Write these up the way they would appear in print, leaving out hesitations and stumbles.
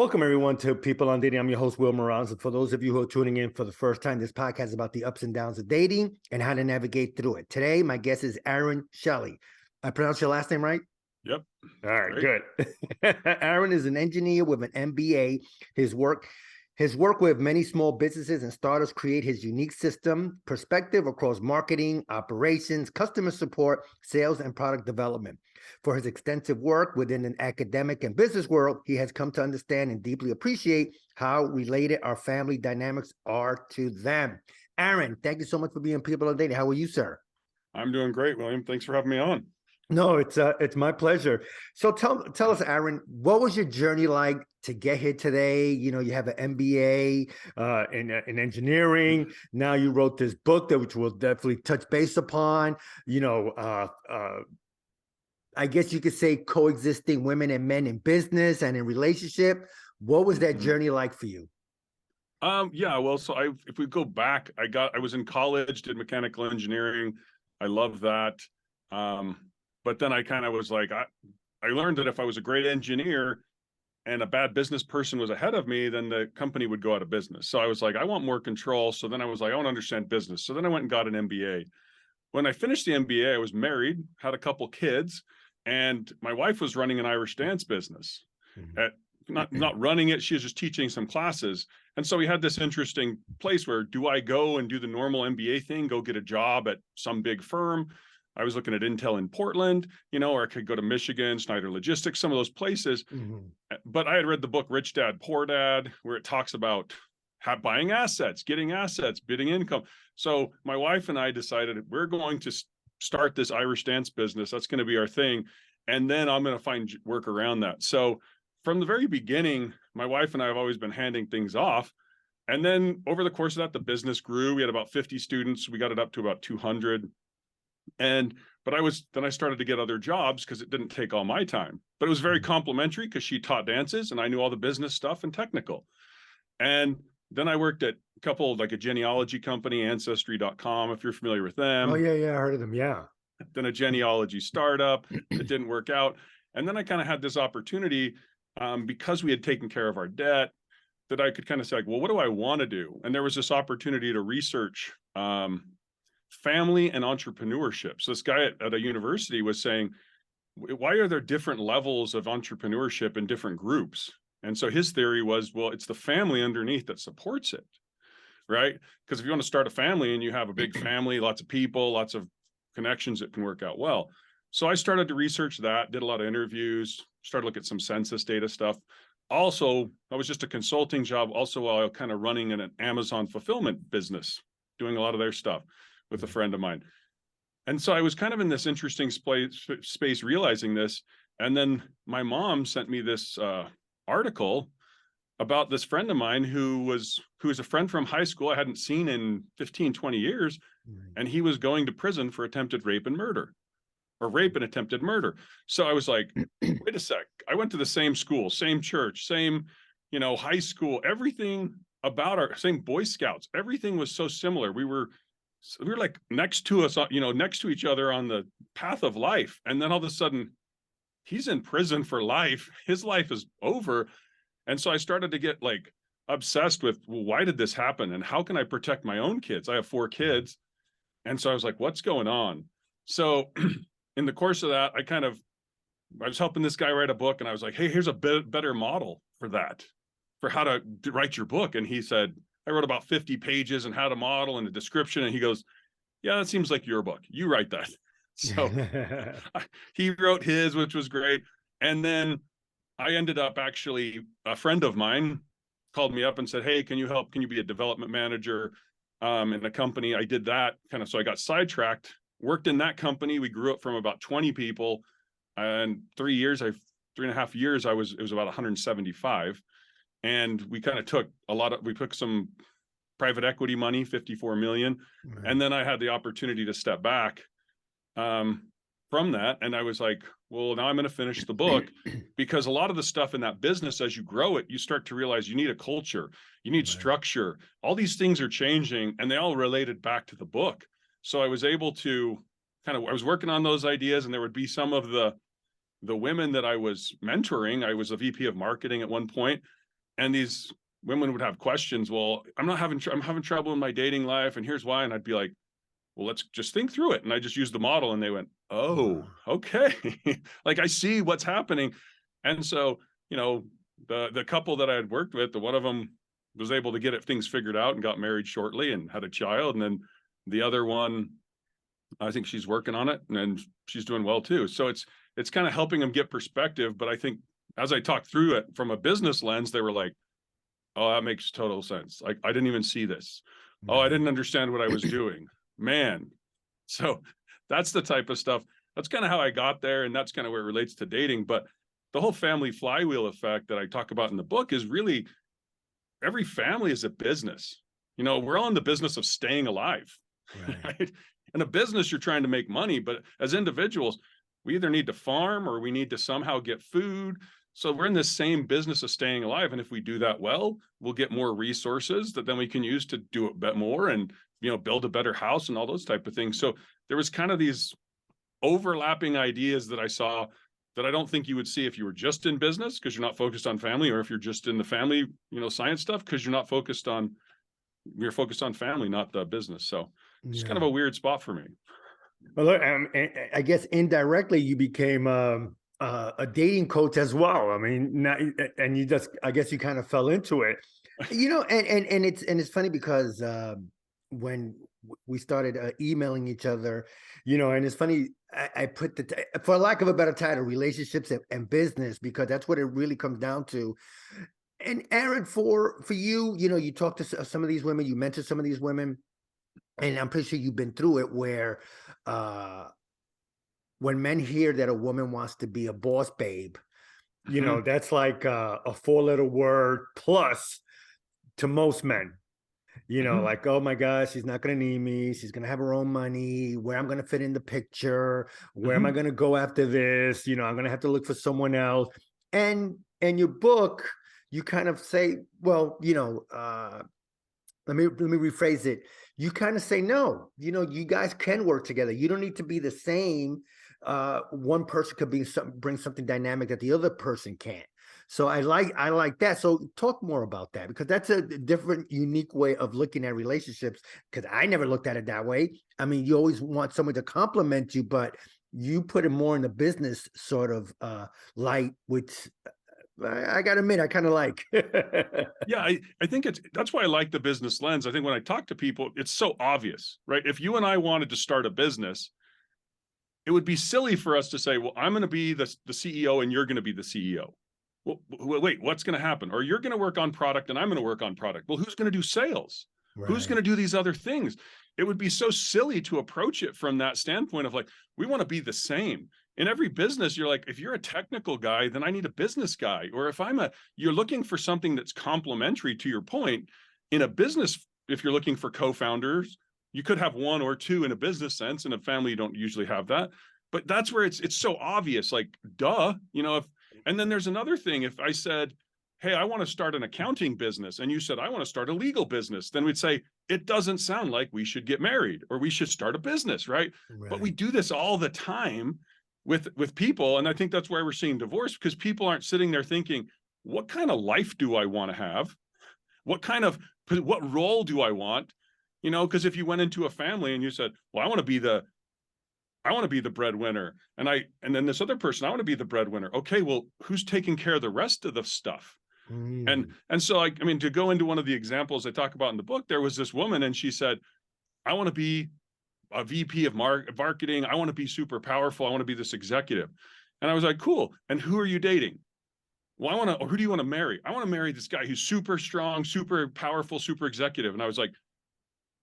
Welcome, everyone, to People on Dating. I'm your host, Will Morales. And for those of you who are tuning in for the first time, this podcast is about the ups and downs of dating and how to navigate through it. Today, my guest is Shelley. I pronounced your last name right? Yep. All right, great. Good. Aaron is an engineer with an MBA. His work with many small businesses and startups create his unique system perspective across marketing, operations, customer support, sales, and product development. For his extensive work within an academic and business world, he has come to understand and deeply appreciate how related our family dynamics are to them. Aaron, thank you so much for being People on Dating. How are you, sir? I'm doing great, William. Thanks for having me on. No, it's my pleasure. So tell us, Aaron, what was your journey like to get here today? You know, you have an MBA in engineering. Now you wrote this book that which we'll definitely touch base upon. You know, I guess you could say coexisting women and men in business and in relationship. What was that journey like for you? Yeah, well, so if we go back, I was in college, did mechanical engineering. I love that. But then I kind of was like, I learned that if I was a great engineer and a bad business person was ahead of me, then the company would go out of business. So I was like, I want more control. So then I was like, I want to understand business. So then I went and got an MBA. When I finished the MBA, I was married, had a couple kids, and my wife was running an Irish dance business. Not running it, she was just teaching some classes. And so we had this interesting place where, do I go and do the normal MBA thing, go get a job at some big firm? I was looking at Intel in Portland, or I could go to Michigan, Schneider Logistics, some of those places. But I had read the book Rich Dad, Poor Dad, where it talks about buying assets, getting assets, bidding income. So my wife and I decided we're going to start this Irish dance business. That's going to be our thing. And then I'm going to find work around that. So from the very beginning, my wife and I have always been handing things off. And then over the course of that, the business grew. We had about 50 students. We got it up to about 200. But I started to get other jobs because it didn't take all my time, but it was very complimentary because she taught dances and I knew all the business stuff and technical. And then I worked at a couple, like a genealogy company, ancestry.com, if you're familiar with them. Oh, yeah, I heard of them. Yeah. Then a genealogy startup that didn't work out. And then I kind of had this opportunity because we had taken care of our debt that I could kind of say, like, well, what do I want to do? And there was this opportunity to research family and entrepreneurship. So this guy at a university was saying, why are there different levels of entrepreneurship in different groups? And so his theory was, well, it's the family underneath that supports it, right? Because if you want to start a family and you have a big family, lots of people, lots of connections, it can work out well. So I started to research that, did a lot of interviews, started to look at some census data stuff. Also, I was just a consulting job, also while I was kind of running an Amazon fulfillment business, doing a lot of their stuff with a friend of mine. And so I was kind of in this interesting space realizing this. And then my mom sent me this article about this friend of mine who was a friend from high school I hadn't seen in 15, 20 years. And he was going to prison for attempted rape and murder, or rape and attempted murder. So I was like, wait a sec. I went to the same school, same church, same, high school, everything about our same Boy Scouts, everything was so similar. We were like next to us, next to each other on the path of life. And then all of a sudden he's in prison for life. His life is over. And so I started to get like obsessed with, well, why did this happen? And how can I protect my own kids? I have 4 kids. And so I was like, what's going on? So in the course of that, I was helping this guy write a book, and I was like, hey, here's a better model for that, for how to write your book. And he said, I wrote about 50 pages and how to model and the description. And he goes, yeah, that seems like your book. You write that. So he wrote his, which was great. And then I ended up actually, a friend of mine called me up and said, hey, can you help? Can you be a development manager in a company? I did that kind of. So I got sidetracked, worked in that company. We grew up from about 20 people. And 3.5 years, it was about 175. And we kind of took some private equity money, 54 million. Right. And then I had the opportunity to step back from that. And I was like, well, now I'm going to finish the book, because a lot of the stuff in that business, as you grow it, you start to realize you need a culture, you need structure. All these things are changing, and they all related back to the book. So I was able to I was working on those ideas, and there would be some of the women that I was mentoring. I was a VP of marketing at one point. And these women would have questions. Well, I'm having trouble in my dating life, and here's why. And I'd be like, well, let's just think through it. And I just used the model, and they went, oh, Wow. okay. Like, I see what's happening. And so, the couple that I had worked with, the one of them was able to get things figured out and got married shortly and had a child. And then the other one, I think she's working on it, and she's doing well too. So it's kind of helping them get perspective. But I think as I talked through it from a business lens, they were like, oh, that makes total sense. Like, I didn't even see this. Oh, I Right. didn't understand what I was doing, man. So that's the type of stuff. That's kind of how I got there. And that's kind of where it relates to dating. But the whole family flywheel effect that I talk about in the book is really, every family is a business. We're all in the business of staying alive, Right. right? In a business, you're trying to make money, but as individuals, we either need to farm or we need to somehow get food. So we're in this same business of staying alive. And if we do that well, we'll get more resources that then we can use to do it a bit more and, build a better house and all those type of things. So there was kind of these overlapping ideas that I saw that I don't think you would see if you were just in business, because you're not focused on family, or if you're just in the family, science stuff, because you're focused on family, not the business. So it's kind Yeah. of a weird spot for me. Well, look, I guess indirectly you became a dating coach as well. I mean, not, and you just, I guess you kind of fell into it, and it's funny because when we started emailing each other, and it's funny, I put for lack of a better title, relationships and business, because that's what it really comes down to. And Aaron, for you, you talk to some of these women, you mentor some of these women, and I'm pretty sure you've been through it where uh when men hear that a woman wants to be a boss babe, Mhm. that's like a four-letter word plus to most men. Mhm. Like, oh my gosh, she's not going to need me. She's going to have her own money. Where I'm going to fit in the picture? Where am I Mhm. going to go after this? I'm going to have to look for someone else. And your book, you kind of say, well, let me rephrase it. You kind of say no. You guys can work together. You don't need to be the same. One person could bring something dynamic that the other person can't. So I like that. So talk more about that, because that's a different, unique way of looking at relationships. Because I never looked at it that way. I mean, you always want someone to compliment you, but you put it more in the business sort of light, which I gotta admit I kind of like. Yeah, I think that's why I like the business lens. I think when I talk to people, it's so obvious, right? If you and I wanted to start a business, it would be silly for us to say, well, I'm going to be the CEO and you're going to be the CEO. Well, wait, what's going to happen? Or you're going to work on product and I'm going to work on product. Well, who's going to do sales? Who's going Right. to do these other things? It would be so silly to approach it from that standpoint of like, we want to be the same. In every business, you're like, if you're a technical guy, then I need a business guy. Or if you're looking for something that's complementary to your point in a business, if you're looking for co-founders, you could have one or two in a business sense. In a family, you don't usually have that. But that's where it's so obvious, like, duh, and then there's another thing. If I said, hey, I want to start an accounting business, and you said, I want to start a legal business, then we'd say, it doesn't sound like we should get married or we should start a business, right? But we Right. do this all the time with people. And I think that's why we're seeing divorce, because people aren't sitting there thinking, what kind of life do I want to have? What role do I want? Because if you went into a family and you said, well, I want to be the breadwinner. And then this other person, I want to be the breadwinner. Okay, well, who's taking care of the rest of the stuff? Mm. And so I mean, to go into one of the examples I talk about in the book, there was this woman and she said, I want to be a VP of marketing. I want to be super powerful. I want to be this executive. And I was like, cool. And who are you dating? Well, who do you want to marry? I want to marry this guy who's super strong, super powerful, super executive. And I was like,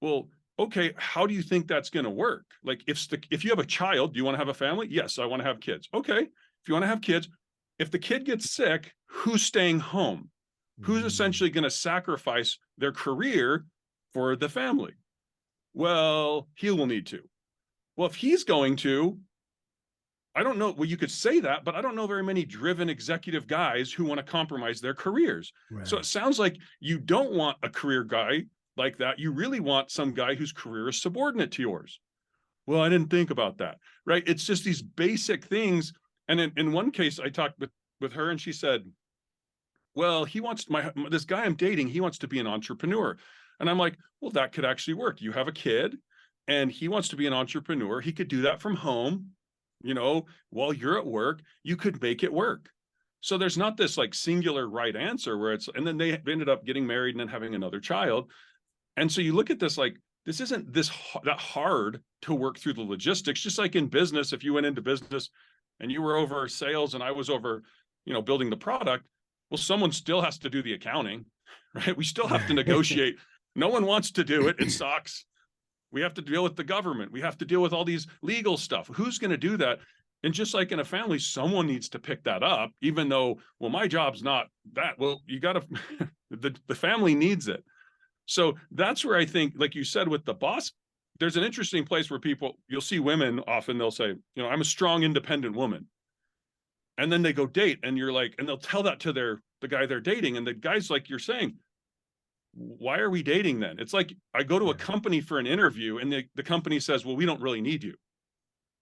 well, okay, how do you think that's going to work? Like, if you have a child, do you want to have a family? Yes, I want to have kids. Okay, if you want to have kids, if the kid gets sick, who's staying home? Who's Mm. essentially going to sacrifice their career for the family? Well, he will need to. Well, if he's going to, I don't know. Well, you could say that, but I don't know very many driven executive guys who want to compromise their careers. So it Right. sounds like you don't want a career guy like that. You really want some guy whose career is subordinate to yours. Well, I didn't think about that. Right. It's just these basic things. And in one case, I talked with her and she said, well, he wants this guy I'm dating, he wants to be an entrepreneur. And I'm like, well, that could actually work. You have a kid and he wants to be an entrepreneur. He could do that from home, while you're at work, you could make it work. So there's not this like singular right answer where and then they ended up getting married and then having another child. And so you look at this, like, this isn't that hard to work through the logistics, just like in business. If you went into business and you were over sales and I was over, building the product, well, someone still has to do the accounting, right? We still have to negotiate. No one wants to do it. It sucks. We have to deal with the government. We have to deal with all these legal stuff. Who's going to do that? And just like in a family, someone needs to pick that up, even though, well, my job's not that. Well, you got to, the family needs it. So that's where I think, like you said, with the boss, there's an interesting place where you'll see women often, they'll say, I'm a strong, independent woman. And then they go date and you're like, and they'll tell that to the guy they're dating. And the guy's like, you're saying, why are we dating then? It's like, I go to a company for an interview and the company says, well, we don't really need you.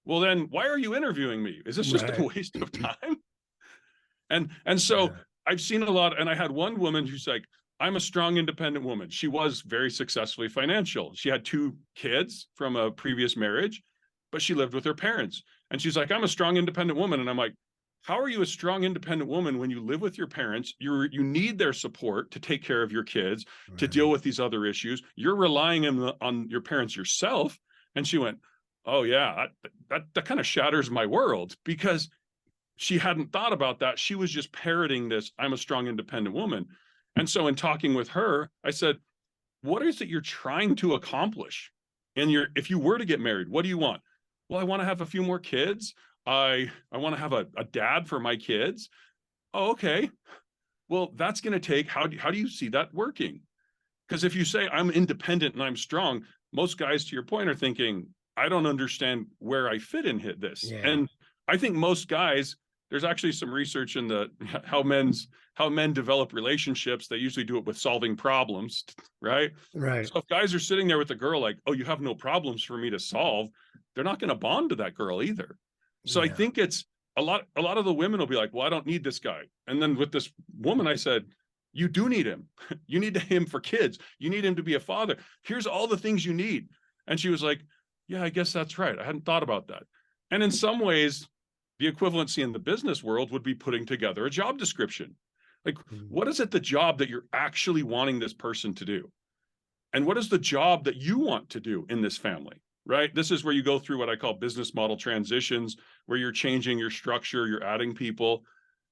Well, then why are you interviewing me? Is this just a waste of time? And so I've seen a lot. And I had one woman who's like, I'm a strong, independent woman. She was very successfully financial. She had 2 kids from a previous marriage, but she lived with her parents. And she's like, I'm a strong, independent woman. And I'm like, how are you a strong, independent woman when you live with your parents? You need their support to take care of your kids, to deal with these other issues. You're relying on your parents yourself. And she went, oh yeah, that kind of shatters my world, because she hadn't thought about that. She was just parroting this, I'm a strong, independent woman. And so in talking with her, I said, what is it you're trying to accomplish? And if you were to get married, what do you want? Well, I want to have a few more kids. I want to have a dad for my kids. Oh, okay. Well, that's going to take, how do you see that working? Because if you say I'm independent and I'm strong, most guys, to your point, are thinking, I don't understand where I fit in this. Yeah. And I think most guys, there's actually some research in how men develop relationships. They usually do it with solving problems, right? Right. So if guys are sitting there with a girl like, oh, you have no problems for me to solve, they're not going to bond to that girl either. So I think it's a lot of the women will be like, well, I don't need this guy. And then with this woman, I said, you do need him. You need him for kids. You need him to be a father. Here's all the things you need. And she was like, yeah, I guess that's right. I hadn't thought about that. And in some ways, the equivalency in the business world would be putting together a job description. Like, what is it the job that you're actually wanting this person to do? And what is the job that you want to do in this family, right? This is where you go through what I call business model transitions, where you're changing your structure, you're adding people.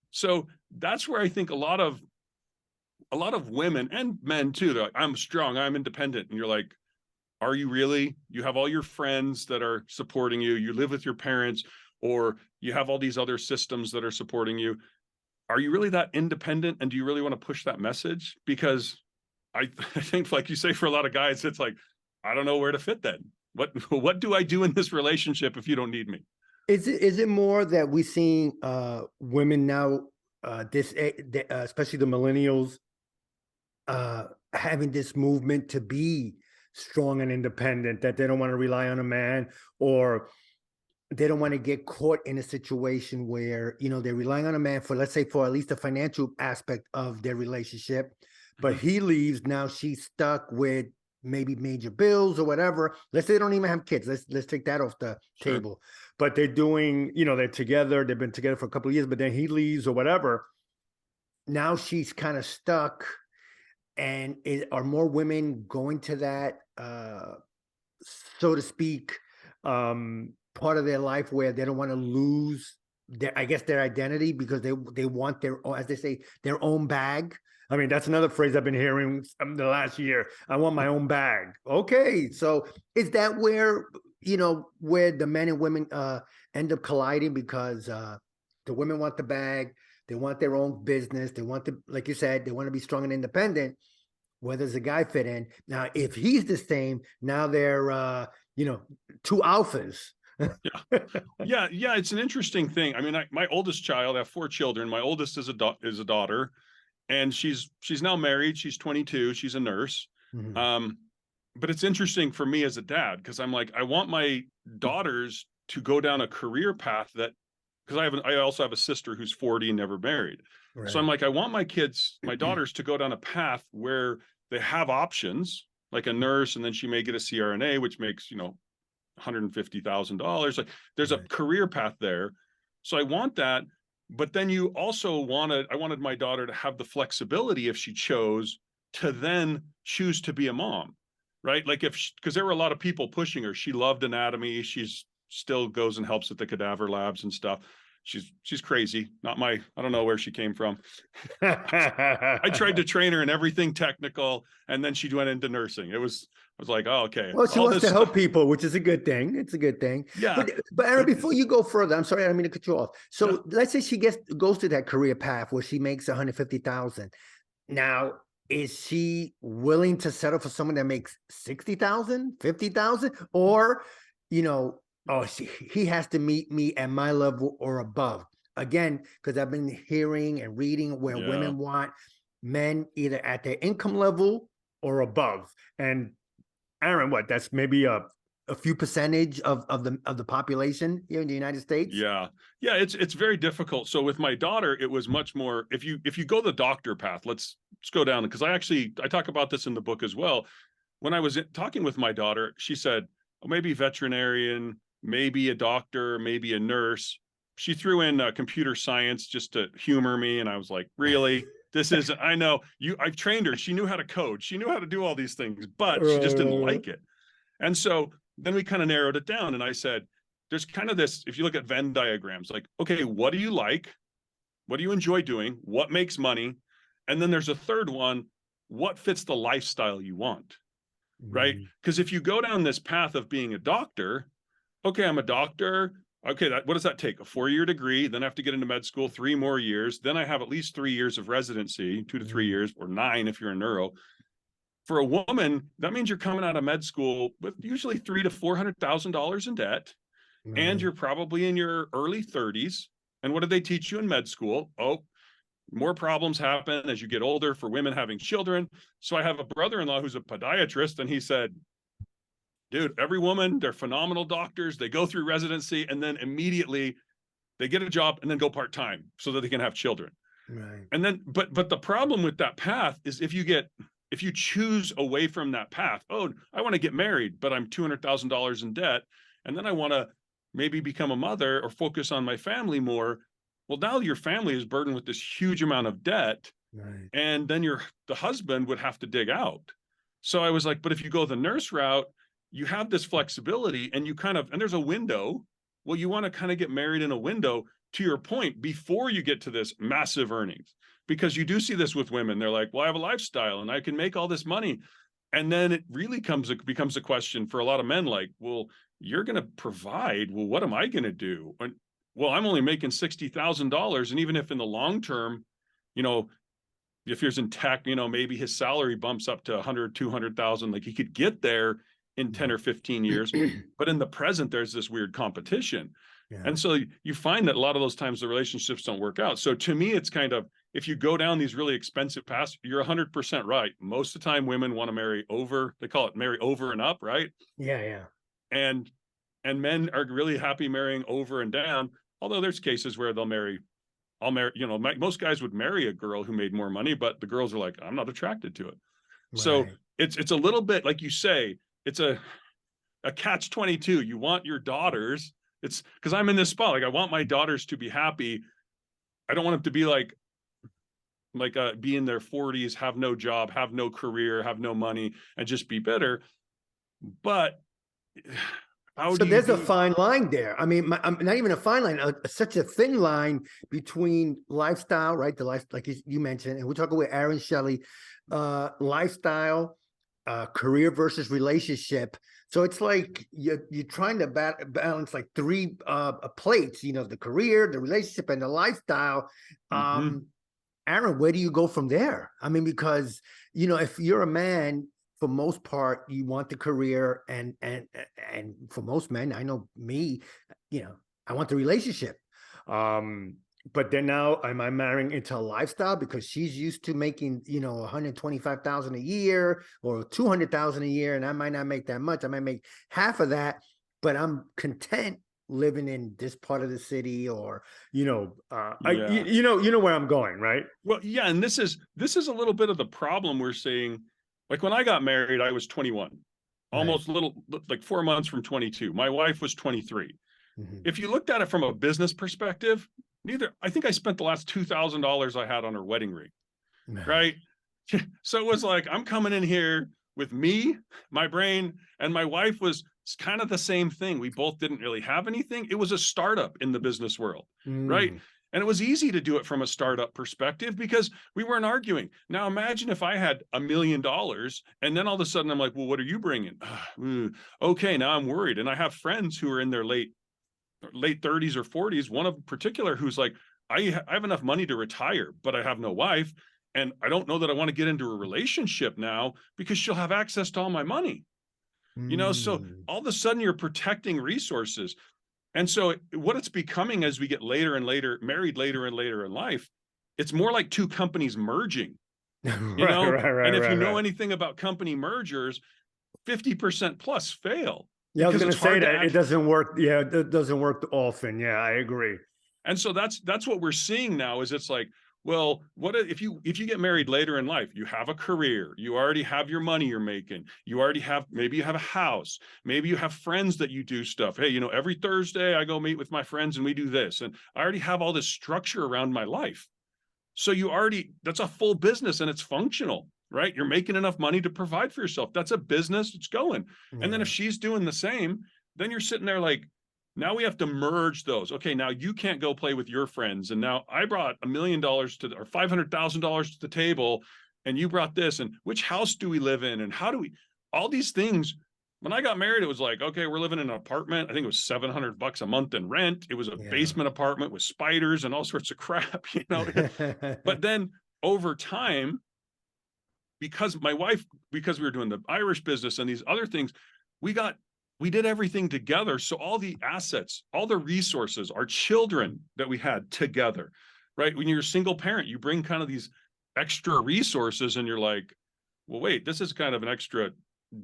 So that's where I think a lot of women and men too, they're like, I'm strong, I'm independent. And you're like, are you really? You have all your friends that are supporting you. You live with your parents, or you have all these other systems that are supporting you. Are you really that independent? And do you really want to push that message? Because I think, like you say, for a lot of guys, it's like, I don't know where to fit then. What do I do in this relationship if you don't need me? Is it more that we're seeing women now, especially the millennials, having this movement to be strong and independent, that they don't want to rely on a man, or they don't want to get caught in a situation where, they're relying on a man for, let's say, for at least the financial aspect of their relationship, but he leaves, now she's stuck with maybe major bills or whatever. Let's say they don't even have kids. Let's take that off the table. But they're doing, they're together, they've been together for a couple of years, but then he leaves or whatever. Now she's kind of stuck. And are more women going to that, so to speak, part of their life where they don't want to lose their identity, because they want their, as they say, their own bag? I mean, that's another phrase I've been hearing the last year. I want my own bag. Okay, so is that where where the men and women end up colliding, because the women want the bag, they want their own business, they want to, like you said, they want to be strong and independent. Where does the guy fit in? Now, if he's the same, now they're two alphas. Yeah. It's an interesting thing. I mean, my oldest child, I have 4 children. My oldest is a daughter, and she's now married. She's 22. She's a nurse. Mm-hmm. But it's interesting for me as a dad, because I'm like, I want my daughters to go down a career path that because I also have a sister who's 40 and never married. So I'm Right. like, I want my daughters to go down a path where they have options, like a nurse, and then she may get a CRNA, which makes, $150,000. Like there's a Right. career path there. So I want that. But then you also I wanted my daughter to have the flexibility if she chose to then choose to be a mom, right? Like because there were a lot of people pushing her. She loved anatomy. She's still goes and helps at the cadaver labs and stuff. She's crazy. I don't know where she came from. I tried to train her in everything technical, and then she went into nursing. I was like, oh, okay, Well, she all wants this to help stuff. people, which is a good thing. It's a good thing. Yeah, But Aaron, but before you go further, I'm sorry, I don't mean to cut you off. no, So let's say she goes to that career path where she makes 150,000. Now, is she willing to settle for someone that makes 60,000, 50,000, or, oh, he has to meet me at my level or above? Again, because I've been hearing and reading where yeah. women want men either at their income level or above. And Aaron, what? That's maybe a few percentage of the population here in the United States. Yeah. Yeah, it's very difficult. So with my daughter, it was much more if you go the doctor path, let's go down because I talk about this in the book as well. When I was talking with my daughter, she said, oh, maybe veterinarian, maybe a doctor, maybe a nurse. She threw in computer science just to humor me. And I was like, really? I know I've trained her. She knew how to code. She knew how to do all these things, but she just didn't like it. And so then we kind of narrowed it down. And I said, there's kind of this, if you look at Venn diagrams, like, okay, what do you like? What do you enjoy doing? What makes money? And then there's a third one, what fits the lifestyle you want? Right? Mhm. Because if you go down this path of being a doctor, okay, I'm a doctor. Okay, what does that take? A 4-year degree. Then I have to get into med school, 3 more years. Then I have at least 3 years of residency, 2 to 3 Mhm. years, or 9 if you're a neuro. For a woman, that means you're coming out of med school with usually $300,000 to $400,000 in debt, and Right. you're probably in your early 30s. And what did they teach you in med school? Oh, more problems happen as you get older for women having children. So I have a brother-in-law who's a podiatrist, and he said, dude, every woman, they're phenomenal doctors. They go through residency and then immediately they get a job and then go part-time so that they can have children. Right. And then, but the problem with that path is if you choose away from that path, oh, I want to get married, but I'm $200,000 in debt. And then I want to maybe become a mother or focus on my family more. Well, now your family is burdened with this huge amount of debt. Right. And then the husband would have to dig out. So I was like, but if you go the nurse route, you have this flexibility and and there's a window. Well, you want to kind of get married in a window, to your point, before you get to this massive earnings, because you do see this with women. They're like, well, I have a lifestyle and I can make all this money. And then it really becomes a question for a lot of men like, well, you're going to provide. Well, what am I going to do? And, well, I'm only making $60,000. And even if in the long term, you know, if he's in tech, maybe his salary bumps up to 100, 200,000, like he could get there in 10 or 15 years. But in the present, there's this weird competition. Yeah. And so you find that a lot of those times the relationships don't work out. So to me, it's kind of, if you go down these really expensive paths, you're 100% right. Most of the time women want to marry over, they call it marry over and up, right? Yeah. Yeah. And men are really happy marrying over and down. Although there's cases where I'll marry, most guys would marry a girl who made more money, but the girls are like, I'm not attracted to it. So Right. it's a little bit like you say, it's a catch 22. You want your daughters. It's because I'm in this spot. Like I want my daughters to be happy. I don't want them to be be in their 40s, have no job, have no career, have no money, and just be bitter. But how So do you there's a do? fine line there. I mean, not even a fine line, such a thin line between lifestyle, right? The life, like you mentioned, and we're talking with Aaron Shelley, lifestyle, career versus relationship. So it's like you're trying to balance like three plates, the career, the relationship, and the lifestyle. Mm-hmm. Aaron, where do you go from there? I mean, because if you're a man, for most part, you want the career, and for most men, I know me, I want the relationship. But then now am I marrying into a lifestyle because she's used to making 125,000 a year or 200,000 a year, and I might not make that much. I might make half of that, but I'm content living in this part of the city, or Yeah. you know where I'm going, right? Well, yeah, and this is a little bit of the problem we're seeing. Like when I got married, I was 21, Right. almost like 4 months from 22. My wife was 23. Mhm. If you looked at it from a business perspective, I think I spent the last $2,000 I had on her wedding ring, right? So it was like, I'm coming in here with me, my brain, and my wife was kind of the same thing. We both didn't really have anything. It was a startup in the business world, right? Mm. And it was easy to do it from a startup perspective because we weren't arguing. Now imagine if I had $1 million and then all of a sudden I'm like, well, what are you bringing? Okay, now I'm worried. And I have friends who are in their late 30s or 40s. One of particular who's like, I have enough money to retire, but I have no wife. And I don't know that I want to get into a relationship now because she'll have access to all my money. So Mm. all of a sudden you're protecting resources. And so what it's becoming as we get later and later, married later and later in life, it's more like two companies merging, Right, right, right, and if right, you know right. anything about company mergers, 50% plus fail Yeah, I was because gonna it's say hard to that it actually. doesn't work. Yeah, it doesn't work often. Yeah, I agree. And so that's what we're seeing now is it's like, well, what if you get married later in life, you have a career, you already have your money you're making, you already have, maybe you have a house, maybe you have friends that you do stuff. Hey, every Thursday I go meet with my friends and we do this. And I already have all this structure around my life. So that's a full business and it's functional, right? You're making enough money to provide for yourself. That's a business, it's going. And then if Yeah. she's doing the same, then you're sitting there like, now we have to merge those. Okay, now you can't go play with your friends. And now I brought $1 million or $500,000 to the table, and you brought this. And which house do we live in? And how do we, all these things. When I got married, it was like, okay, we're living in an apartment. I think it was $700 a month in rent. It was a Yeah. basement apartment with spiders and all sorts of crap. But then over time, because my wife, because we were doing the Irish business and these other things, we got we did everything together. So all the assets, all the resources, our children that we had together, right? When you're a single parent, you bring kind of these extra resources and you're like, well, wait, this is kind of an extra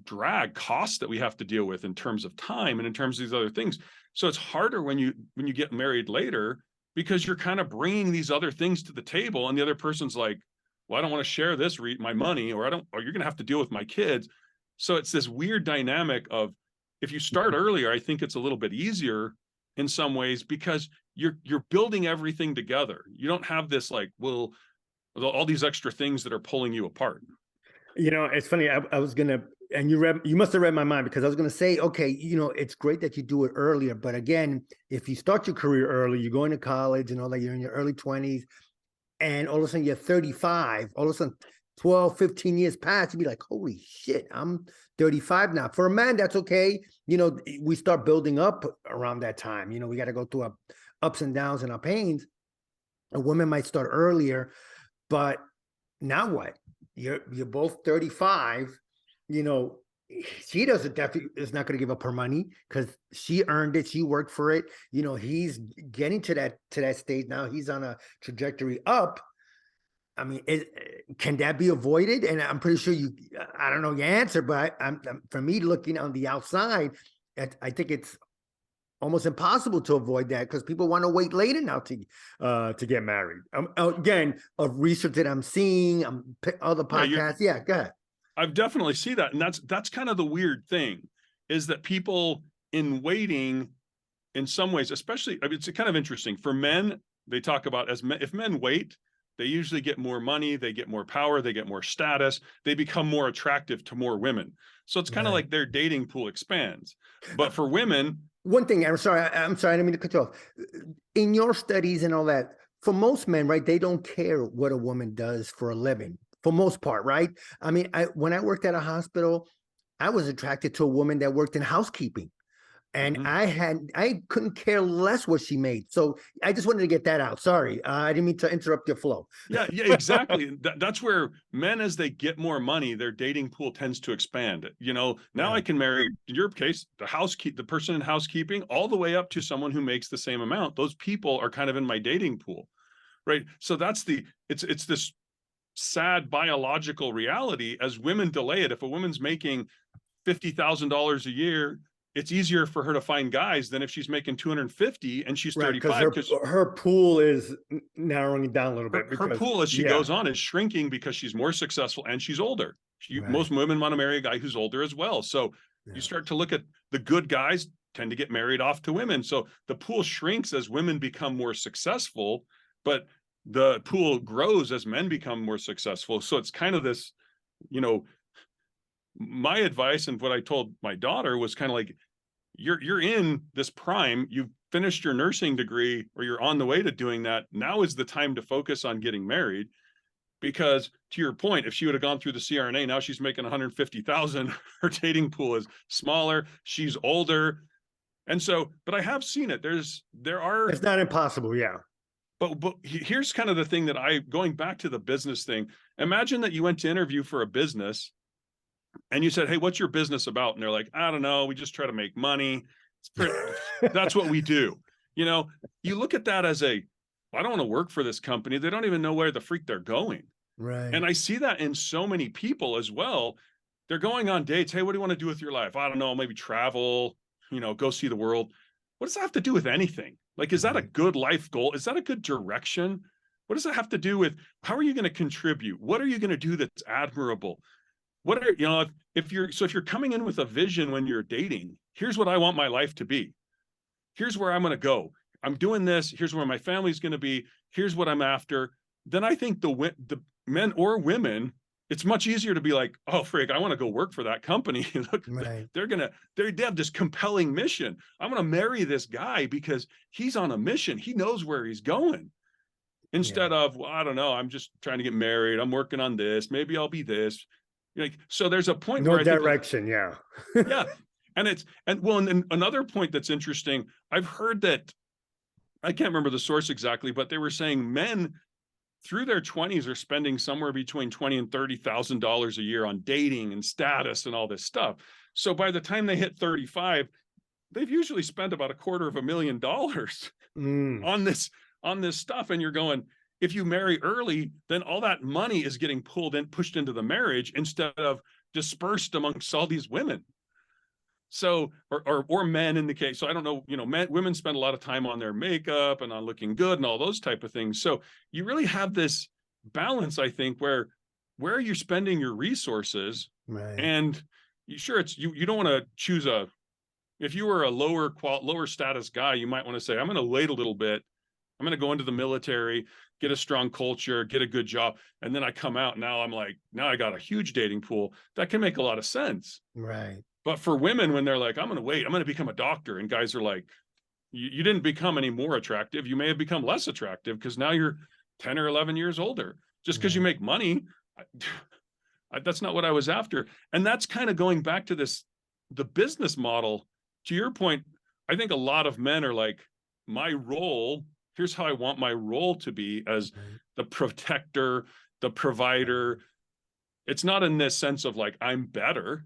drag cost that we have to deal with in terms of time and in terms of these other things. So it's harder when you get married later because you're kind of bringing these other things to the table and the other person's like, well, I don't want to share this my money, or or you're going to have to deal with my kids. So it's this weird dynamic of, if you start earlier, I think it's a little bit easier in some ways because you're building everything together. You don't have this like, well, all these extra things that are pulling you apart. It's funny. I was gonna, and you must have read my mind, because I was gonna say, okay, it's great that you do it earlier, but again, if you start your career early, you're going to college and all that, you're in your early 20s, and all of a sudden you're 35, all of a sudden 12, 15 years pass, you'd be like, holy shit, I'm 35 now. For a man, that's okay. We start building up around that time. We got to go through our ups and downs and our pains. A woman might start earlier, but now what? You're both 35. You know, she doesn't definitely is not going to give up her money because she earned it. She worked for it. He's getting to that stage now. He's on a trajectory up. I mean, can that be avoided? And I'm pretty sure I don't know your answer, but I'm for me, looking on the outside, I think it's almost impossible to avoid that because people want to wait later now to get married. Again, of research that I'm seeing, other Yeah, podcasts. Yeah, go ahead. I've definitely see that. And that's kind of the weird thing, is that people in waiting, in some ways, especially, I mean, it's kind of interesting for men. They talk about if men wait, they usually get more money, they get more power, they get more status, they become more attractive to more women. So it's kind of Right. like their dating pool expands. But for women, One thing, I'm sorry, I didn't mean to cut you off. In your studies and all that, for most men, right, they don't care what a woman does for a living, for most part, right? I mean, when I worked at a hospital, I was attracted to a woman that worked in housekeeping. And mhm. I couldn't care less what she made. So I just wanted to get that out. Sorry, I didn't mean to interrupt your flow. Yeah, exactly. That's where men, as they get more money, their dating pool tends to expand. Now Yeah. I can marry, in your case, the person in housekeeping, all the way up to someone who makes the same amount. Those people are kind of in my dating pool, right? So it's this sad biological reality as women delay it. If a woman's making $50,000 a year it's easier for her to find guys than if she's making 250 and she's Right, because 35, because her pool is narrowing it down a little bit her because pool as she yeah, goes on is shrinking because she's more successful and she's older. Most right, women want to marry a guy who's older as well. So you yeah, start to look at the good guys tend to get married off to women. So the pool shrinks as women become more successful, but the pool grows as men become more successful. So it's kind of this, you know, my advice and what I told my daughter was kind of like, you're in this prime, you've finished your nursing degree or you're on the way to doing that. Now is the time to focus on getting married, because to your point, if she would have gone through the CRNA, now she's making 150,000. Her dating pool is smaller. She's older. And so, but I have seen it. There are, it's not impossible. Yeah, but here's kind of the thing that going back to the business thing. Imagine that you went to interview for a business and you said, "Hey, what's your business about?" And they're like, "I don't know. We just try to make money. That's what we do." You know, you look at that as I don't want to work for this company. They don't even know where the freak they're going. right. And I see that in so many people as well. They're going on dates. "Hey, what do you want to do with your life?" "I don't know, maybe travel, go see the world." What does that have to do with anything? Like, is that a good life goal? Is that a good direction? What does that have to do with how are you going to contribute? What are you going to do that's admirable? What are, if you're coming in with a vision when you're dating, here's what I want my life to be. Here's where I'm going to go. I'm doing this. Here's where my family's going to be. Here's what I'm after. Then I think the men or women, it's much easier to be like, "Oh, frig, I want to go work for that company." Look, Right. they have this compelling mission. I'm going to marry this guy because he's on a mission. He knows where he's going. Instead of, "Well, I don't know, I'm just trying to get married. I'm working on this. Maybe I'll be this." Like, so there's a point No where I think, direction. Yeah. yeah. And another point that's interesting, I've heard that, I can't remember the source exactly, but they were saying men through their 20s are spending somewhere between $20,000 and $30,000 a year on dating and status and all this stuff. So by the time they hit 35, they've usually spent about $250,000 Mm, on this stuff. And you're going, if you marry early, then all that money is getting pushed into the marriage instead of dispersed amongst all these women. So, or men in the case. So I don't know, women spend a lot of time on their makeup and on looking good and all those type of things. So you really have this balance, I think, where are you spending your resources? right. And you don't want to choose if you were a lower status guy, you might want to say, "I'm going to wait a little bit. I'm going to go into the military, get a strong culture, get a good job. And then I come out. Now I got a huge dating pool." That can make a lot of sense. Right. But for women, when they're like, "I'm going to wait, I'm going to become a doctor," and guys are like, you didn't become any more attractive. You may have become less attractive because now you're 10 or 11 years older. Just because you make money, that's not what I was after. And that's kind of going back to the business model. To your point, I think a lot of men are like, my role, here's how I want my role to be as the protector, the provider. It's not in this sense of like, I'm better.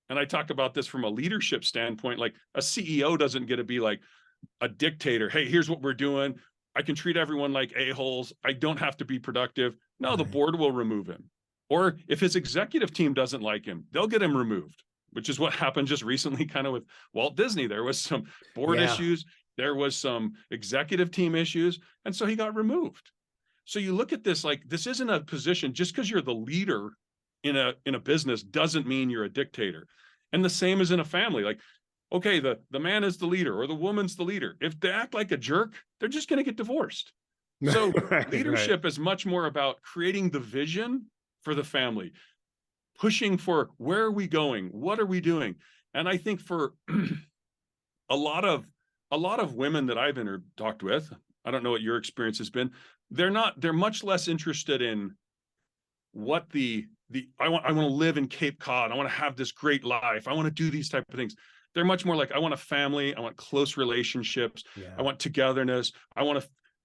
And I talk about this from a leadership standpoint. Like, a CEO doesn't get to be like a dictator. "Hey, here's what we're doing. I can treat everyone like a-holes. I don't have to be productive." No, the board will remove him. Or if his executive team doesn't like him, they'll get him removed, which is what happened just recently kind of with Walt Disney. There was some board Yeah. issues. There was some executive team issues. And so he got removed. So you look at this, like, this isn't a position. Just because you're the leader in a business doesn't mean you're a dictator. And the same as in a family. Like, okay, the man is the leader or the woman's the leader. If they act like a jerk, they're just going to get divorced. So Right. leadership is much more about creating the vision for the family, pushing for where are we going? What are we doing? And I think for a lot of women that I've talked with, I don't know what your experience has been. They're much less interested in what I want to live in Cape Cod. I want to have this great life. I want to do these type of things. They're much more like, I want a family. I want close relationships. Yeah. I want togetherness.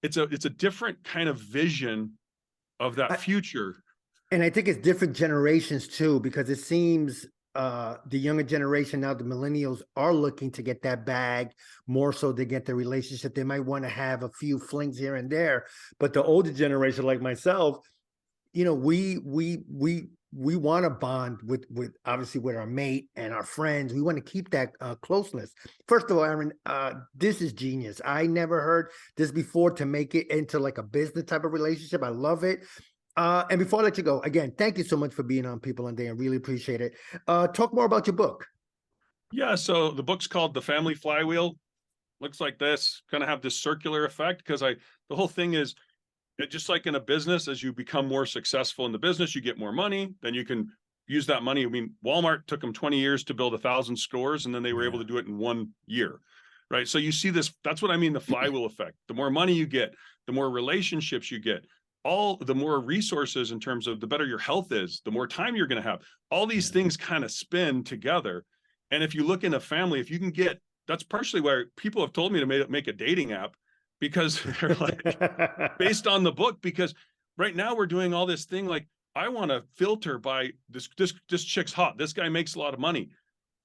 It's a different kind of vision of that future. And I think it's different generations too, because it seems the younger generation now, the millennials, are looking to get that bag more so to get the relationship. They might want to have a few flings here and there, but the older generation, like myself, we want to bond with obviously with our mate and our friends. We want to keep that closeness. First of all, Aaron, this is genius. I never heard this before, to make it into like a business type of relationship. I love it. And before I let you go, again, thank you so much for being on People on Day. I really appreciate it. Talk more about your book. Yeah, so the book's called The Family Flywheel. Looks like this, kind of have this circular effect, because the whole thing is, just like in a business, as you become more successful in the business, you get more money, then you can use that money. I mean, Walmart took them 20 years to build 1,000 stores, and then they were able to do it in 1 year, right? So you see this, that's what I mean, the flywheel effect. The more money you get, the more relationships you get, the more resources, in terms of the better your health is, the more time you're going to have. All these things kind of spin together. And if you look in a family, if you can get, that's partially why people have told me to make a dating app, because they're like, based on the book, because right now we're doing all this thing, like, I want to filter by this chick's hot, this guy makes a lot of money.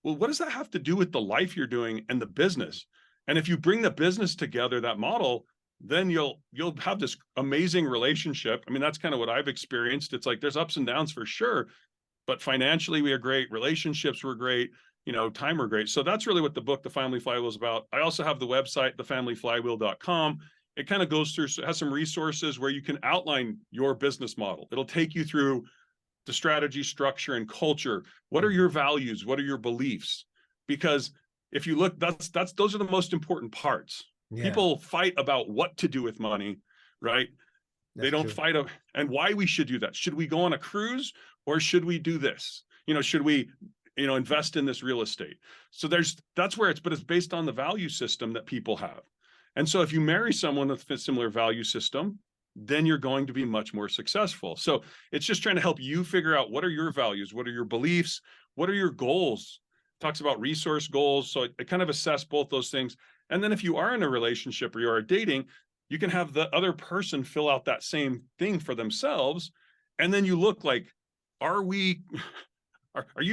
Well, what does that have to do with the life you're doing and the business? And if you bring the business together, that model, then you'll have this amazing relationship. I mean, that's kind of what I've experienced. It's like, there's ups and downs for sure, but financially we are great, relationships were great, time were great. So that's really what the book, The Family Flywheel, is about. I also have the website, thefamilyflywheel.com. It kind of goes through, has some resources where you can outline your business model. It'll take you through the strategy, structure, and culture. What are your values? What are your beliefs? Because if you look, those are the most important parts. Yeah. People fight about what to do with money, right? They don't fight and why we should do that. Should we go on a cruise, or should we do this? Should we invest in this real estate? So that's where but it's based on the value system that people have. And so if you marry someone with a similar value system, then you're going to be much more successful. So it's just trying to help you figure out, what are your values? What are your beliefs? What are your goals? It talks about resource goals. So it kind of assess both those things. And then if you are in a relationship or you are dating, you can have the other person fill out that same thing for themselves. And then you look like, are you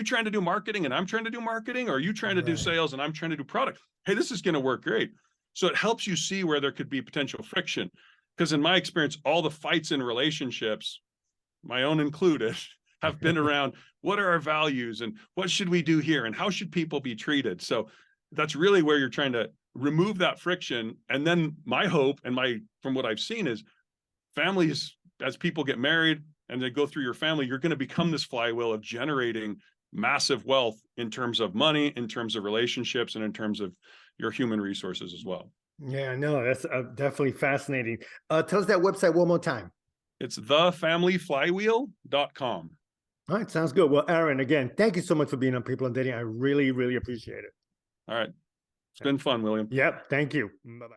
trying to do marketing and I'm trying to do marketing? Or are you trying to do sales and I'm trying to do product? Hey, this is going to work great. So it helps you see where there could be potential friction. Because in my experience, all the fights in relationships, my own included, have been around, what are our values and what should we do here and how should people be treated? So that's really where you're trying to remove that friction. And then my hope and from what I've seen is, families, as people get married and they go through your family, you're going to become this flywheel of generating massive wealth in terms of money, in terms of relationships, and in terms of your human resources as well. Yeah, no, that's definitely fascinating. Tell us that website one more time. It's thefamilyflywheel.com. All right, sounds good. Well, Aaron, again, thank you so much for being on People on Dating. I really, really appreciate it. All right. It's been fun, William. Yep. Thank you. Bye-bye.